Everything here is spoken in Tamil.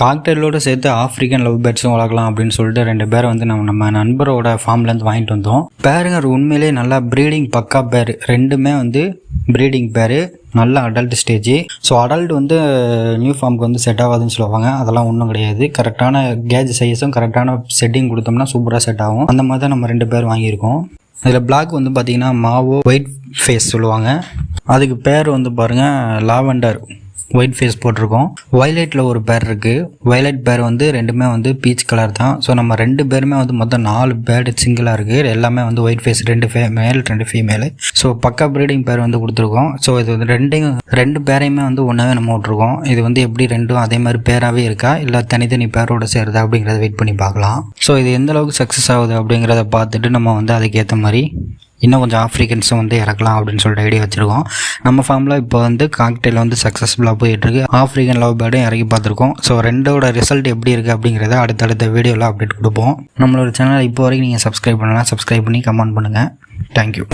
காக்டெயிலோடு சேர்த்து ஆஃப்ரிக்கன் லவ் பேர்ட்ஸும் வளர்க்கலாம் அப்படின்னு சொல்லிட்டு 2 பேரை வந்து நம்ம நண்பரோட ஃபார்ம்லேருந்து வாங்கிட்டு வந்தோம். பேருங்க உண்மையிலே நல்லா ப்ரீடிங் பக்கா பேர், 2மே வந்து ப்ரீடிங் பேர், நல்ல அடல்ட் ஸ்டேஜ். ஸோ அடல்ட் வந்து நியூ ஃபார்முக்கு வந்து செட் ஆகாதுன்னு சொல்லுவாங்க. அதெல்லாம் ஒன்றும் கிடையாது. கரெக்டான கேஜ் சைஸும் கரெக்டான செட்டிங் கொடுத்தோம்னா சூப்பராக செட் ஆகும். அந்த மாதிரி தான் நம்ம 2 பேர் வாங்கியிருக்கோம். இதில் பிளாக் வந்து பார்த்திங்கன்னா மாவோ ஒயிட் ஃபேஸ் சொல்லுவாங்க. அதுக்கு பேர் வந்து பாருங்கள் லாவெண்டர் ஒயிட் ஃபேஸ் போட்டிருக்கோம். வயலட்டில் ஒரு பேர் இருக்குது. வயலட் பேர் வந்து 2மே வந்து பீச் கலர் தான். ஸோ நம்ம 2 பேருமே வந்து மொத்தம் 4 பேர்டு சிங்கிளாக இருக்குது. எல்லாமே வந்து ஒயிட் ஃபேஸ், 2 மேல் 2 ஃபீமேலு. ஸோ பக்கா ப்ரீடிங் பேர் வந்து கொடுத்துருக்கோம். ஸோ இது வந்து 2 பேரையுமே வந்து ஒன்றாவே நம்ம விட்ருக்கோம். இது வந்து எப்படி 2ம் அதே மாதிரி பேராகவே இருக்கா இல்லை தனித்தனி பேரோட சேருதா அப்படிங்கிறத வெயிட் பண்ணி பார்க்கலாம். ஸோ இது எந்த அளவுக்கு சக்ஸஸ் ஆகுது அப்படிங்கிறத பார்த்துட்டு நம்ம வந்து அதுக்கேற்ற மாதிரி இன்னும் கொஞ்சம் ஆஃப்ரிக்கன்ஸும் வந்து இறக்கலாம் அப்படின்னு சொல்லிட்டு ஐடியா வச்சுருக்கோம். நம்ம ஃபார்மில் இப்போ வந்து காக்டெயில் வந்து சக்ஸஸ்ஃபுல்லாக போயிட்டுருக்கு. ஆஃப்ரிக்கன் லவ் பேர்டும் இறக்கி பார்த்துருக்கோம். ஸோ 2ஓட ரிசல்ட் எப்படி இருக்குது அப்படிங்கிறத அடுத்தடுத்த வீடியோவில் அப்டேட் கொடுப்போம். நம்மளோட சேனல் இப்போ வரைக்கும் நீங்கள் சப்ஸ்கிரைப் பண்ணலாம், சப்ஸ்கிரைப் பண்ணி கமெண்ட் பண்ணுங்கள். தேங்க்யூ.